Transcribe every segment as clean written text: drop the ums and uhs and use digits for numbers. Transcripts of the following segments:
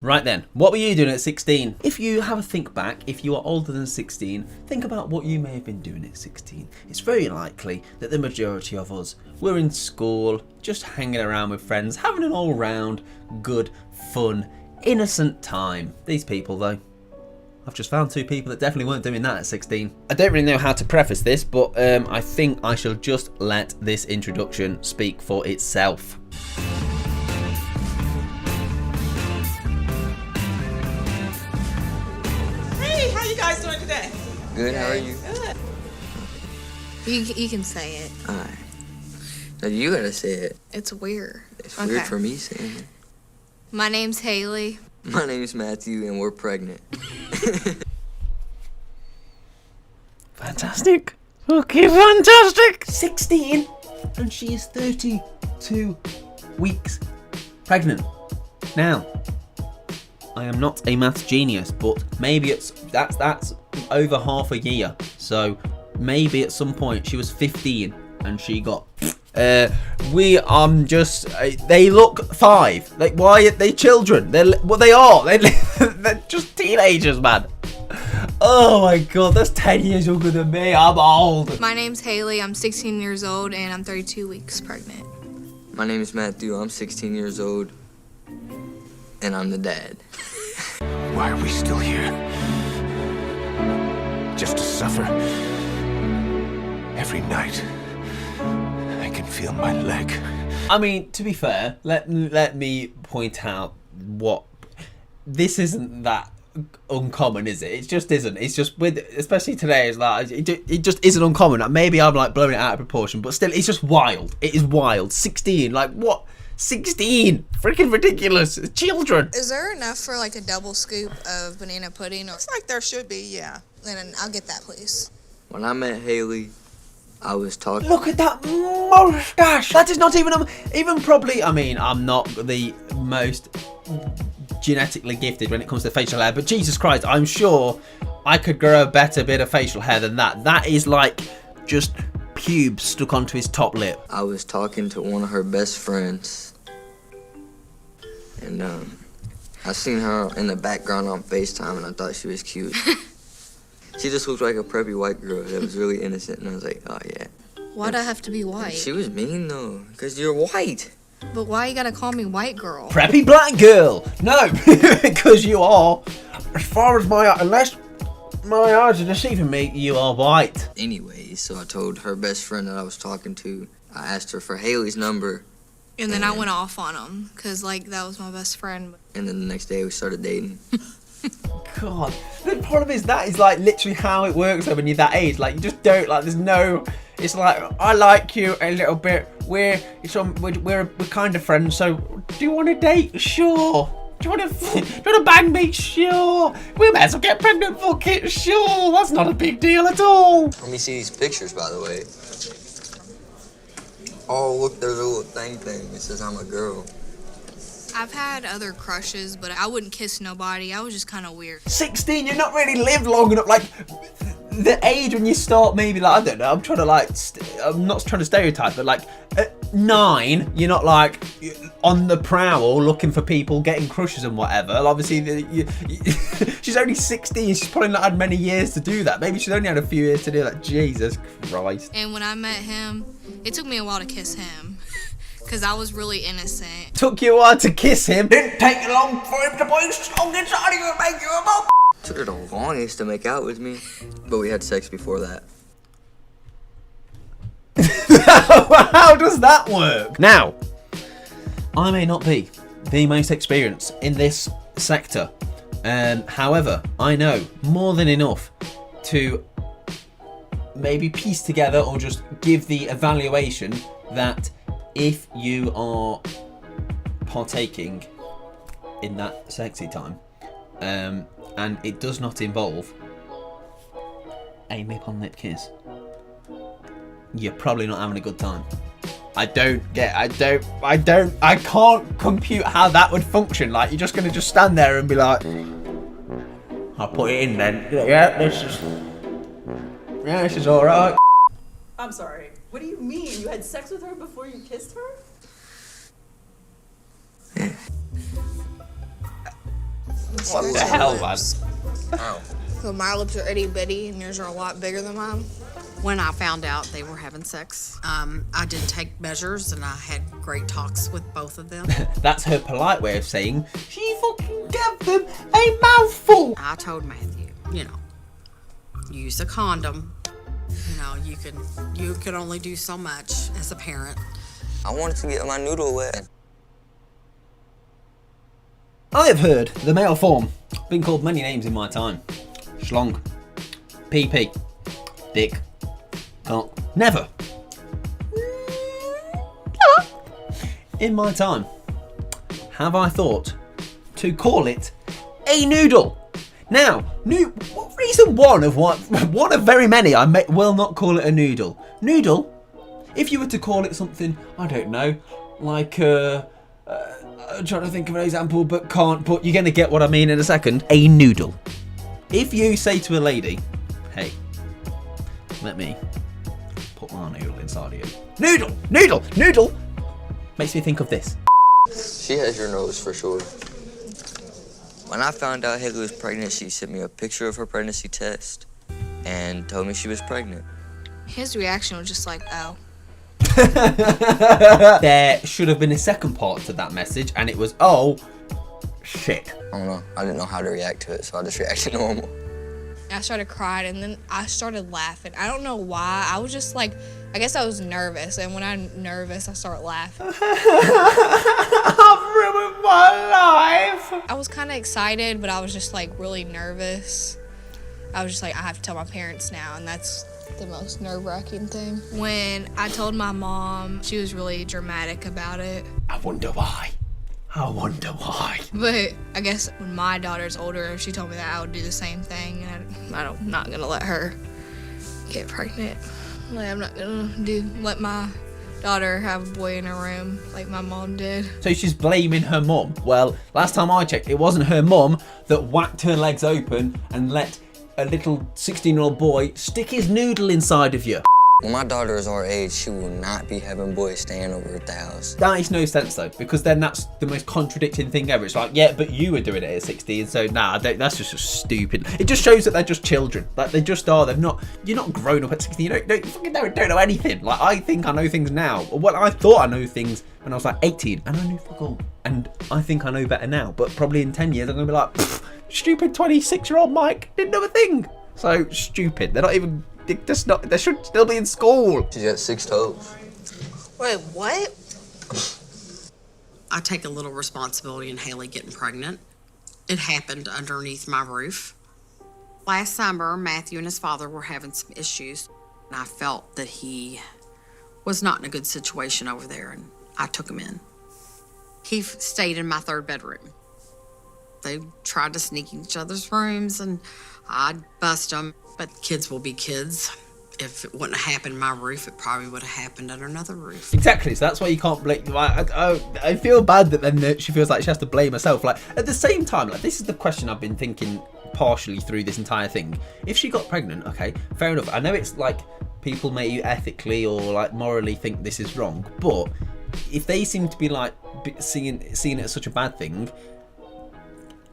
Right then, what were you doing at 16? If you have a think back, if you are older than 16, think about what you may have been doing at 16. It's very likely that the majority of us were in school, just hanging around with friends, having an all-round, good, fun, innocent time. These people though, I've just found two people that definitely weren't doing that at 16. I don't really know how to preface this, but I think I shall just let this introduction speak for itself. How you guys doing today? Good, how are you? Good. You can say it. Alright. Now you gotta say it. It's weird. It's weird for me saying it. My name's Haley. My name's Matthew and we're pregnant. Fantastic. Okay, fantastic. 16 and she is 32 weeks pregnant. Now, I am not a maths genius, but maybe that's over half a year. So maybe at some point she was 15 and she got. They look 5. Like, why are they children? They are. They're just teenagers, man. Oh my god, that's 10 years younger than me. I'm old. My name's Haley. I'm 16 years old and I'm 32 weeks pregnant. My name is Matthew. I'm 16 years old and I'm the dad. Why are we still here? Just to suffer? Every night, I can feel my leg. I mean, to be fair, let me point out what this isn't that uncommon, is it? It just isn't. It's just with, especially today, it's like it just isn't uncommon. Maybe I'm like blowing it out of proportion, but still, it's just wild. It is wild. 16, like what? 16, freaking ridiculous. Children. Is there enough for like a double scoop of banana pudding? Or Looks like there should be, yeah. then I'll get that, please. When I met Haley, I was talking. Look at that mustache. That is not even probably. I mean, I'm not the most genetically gifted when it comes to facial hair, but Jesus Christ, I'm sure I could grow a better bit of facial hair than that. That is like just pubes stuck onto his top lip. I was talking to one of her best friends. And I seen her in the background on FaceTime and I thought she was cute. She just looked like a preppy white girl that was really innocent and I was like, oh yeah. Why'd I have to be white? She was mean though, because you're white. But why you gotta call me white girl? Preppy black girl. No, because you are, as far as unless my eyes are deceiving me, you are white. Anyway, so I told her best friend that I was talking to, I asked her for Haley's number. And then I went off on him, because like that was my best friend. And then the next day we started dating. God, the problem is that is like literally how it works though when you're that age. Like you just don't like. There's no. It's like I like you a little bit. We're kind of friends. So do you want to date? Sure. Do you want to bang me? Sure. We may as well get pregnant. Fuck it. Sure. That's not a big deal at all. Let me see these pictures, by the way. Oh, look, there's a little thing. It says I'm a girl. I've had other crushes, but I wouldn't kiss nobody. I was just kind of weird. 16, you've not really lived long enough. Like the age when you start, maybe like I don't know. I'm trying to like. I'm not trying to stereotype, but like at 9, you're not like on the prowl looking for people, getting crushes and whatever. Obviously, she's only 16. She's probably not had many years to do that. Maybe she's only had a few years to do that. Jesus Christ. And when I met him, it took me a while to kiss him. Because I was really innocent. Took you a while to kiss him? Didn't take you long for him to put his tongue inside of you and make you a mom. Took her the longest to make out with me, but we had sex before that. How does that work? Now, I may not be the most experienced in this sector. However, I know more than enough to maybe piece together or just give the evaluation that if you are partaking in that sexy time, and it does not involve a lip-on-lip kiss, you're probably not having a good time. I can't compute how that would function. Like, you're just gonna just stand there and be like, I'll put it in then. Yeah, this is alright. I'm sorry. What do you mean? You had sex with her before you kissed her? What the hell, man? Ow. So my lips are itty bitty and yours are a lot bigger than mine. When I found out they were having sex, I did take measures and I had great talks with both of them. That's her polite way of saying she fucking gave them a mouthful. I told Matthew, use a condom. You can only do so much as a parent. I wanted to get my noodle wet. I have heard the male form been called many names in my time. Schlong, PP, dick, cock. Never. In my time, have I thought to call it a noodle? Now, reason one of very many I will not call it a noodle. Noodle, if you were to call it something, I don't know, like I'm trying to think of an example but can't, but you're going to get what I mean in a second. A noodle. If you say to a lady, hey, let me put my noodle inside of you. Noodle, noodle, noodle, makes me think of this. She has your nose for sure. When I found out Haley was pregnant, she sent me a picture of her pregnancy test and told me she was pregnant. His reaction was just like, oh. There should have been a second part to that message, and it was, oh, shit. I don't know. I didn't know how to react to it, so I just reacted normal. I started crying and then I started laughing. I don't know why. I was just like, I guess I was nervous. And when I'm nervous, I start laughing. I've ruined my life. I was kind of excited, but I was just like really nervous. I was just like, I have to tell my parents now. And that's the most nerve-wracking thing. When I told my mom, she was really dramatic about it. I wonder why. I wonder why. But I guess when my daughter's older, she told me that I would do the same thing, and I'm not gonna let her get pregnant. Like, I'm not gonna let my daughter have a boy in her room like my mom did. So she's blaming her mum. Well, last time I checked, it wasn't her mum that whacked her legs open and let a little 16-year-old boy stick his noodle inside of you. When my daughter is our age, she will not be having boys staying over at the house. That makes no sense though, because then that's the most contradicting thing ever. It's like, yeah, but you were doing it at 16, so nah, that's just stupid. It just shows that they're just children. Like, they just are. You're not grown up at 16. You fucking don't know anything. Like, I think I know things now. Well, I thought I knew things when I was like 18, and I knew fuck all. And I think I know better now, but probably in 10 years I'm gonna be like, stupid 26-year-old Mike didn't know a thing. So stupid. They're not even. They should still be in school. She's got 6 toes. Wait, what? I take a little responsibility in Haley getting pregnant. It happened underneath my roof. Last summer, Matthew and his father were having some issues, and I felt that he was not in a good situation over there, and I took him in. He stayed in my 3rd bedroom. They tried to sneak in each other's rooms, and I'd bust them. But kids will be kids. If it wouldn't have happened on my roof, it probably would have happened under another roof. Exactly, so that's why you can't blame. I feel bad that then she feels like she has to blame herself. Like, at the same time, like, this is the question I've been thinking partially through this entire thing. If she got pregnant, okay, fair enough. I know it's like people may ethically or like morally think this is wrong, but if they seem to be like seeing it as such a bad thing,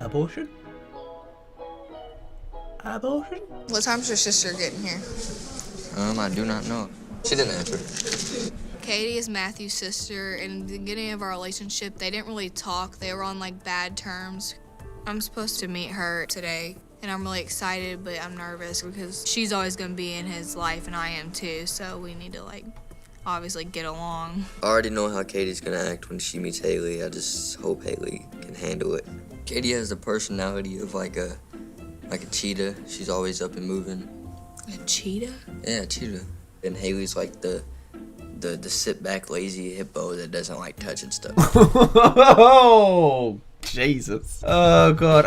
abortion? Abortion? What time's your sister getting here? I do not know. She didn't answer. Katie is Matthew's sister. In the beginning of our relationship, they didn't really talk. They were on like bad terms. I'm supposed to meet her today, and I'm really excited, but I'm nervous because she's always gonna be in his life, and I am too. So we need to like obviously get along. I already know how Katie's gonna act when she meets Haley. I just hope Haley can handle it. Katie has the personality of like a cheetah. She's always up and moving. A cheetah? Yeah, a cheetah. And Haley's like the sit back lazy hippo that doesn't like touching stuff. Oh, Jesus. Oh God.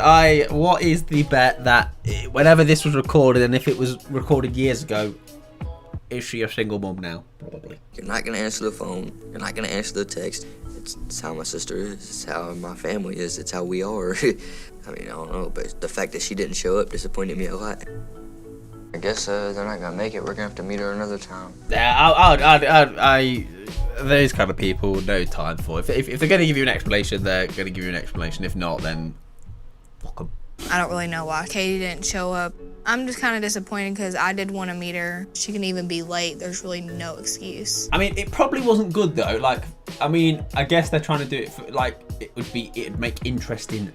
What is the bet that whenever this was recorded, and if it was recorded years ago, is she a single mum now? Probably. You're not gonna answer the phone. You're not gonna answer the text. It's how my sister is. It's how my family is. It's how we are. I mean, I don't know, but the fact that she didn't show up disappointed me a lot. I guess they're not gonna make it. We're gonna have to meet her another time. Yeah, those kind of people, no time for. If they're gonna give you an explanation, they're gonna give you an explanation. If not, then fuck 'em. I don't really know why Katie didn't show up. I'm just kind of disappointed because I did want to meet her. She can even be late. There's really no excuse. I mean, it probably wasn't good though. Like, I mean, I guess they're trying to do it for, like, it'd make interesting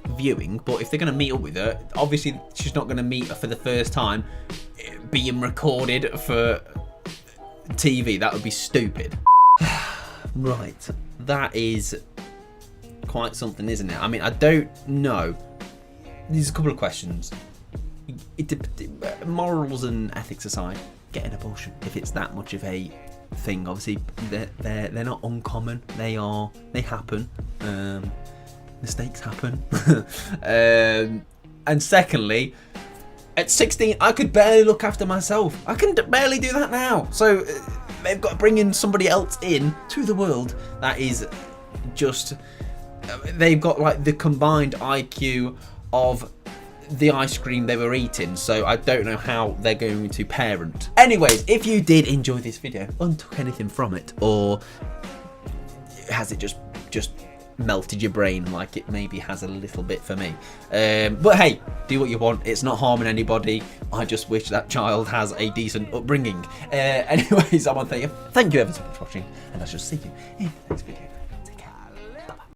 viewing. But if they're going to meet up with her, obviously she's not going to meet her for the first time being recorded for TV. That would be stupid. Right, that is quite something, isn't it? I mean, I don't know. There's a couple of questions. Morals and ethics aside, get an abortion if it's that much of a thing. Obviously, they're not uncommon. They happen. Mistakes happen. And secondly, at 16, I could barely look after myself. I can barely do that now. So they've got to bring in somebody else in to the world that is just. They've got like the combined IQ of the ice cream they were eating, so I don't know how they're going to parent. Anyways, if you did enjoy this video and took anything from it, or has it just melted your brain like it maybe has a little bit for me, but hey, do what you want. It's not harming anybody. I just wish that child has a decent upbringing. Anyways, I want to thank you ever so much for watching, and I shall see you in the next video.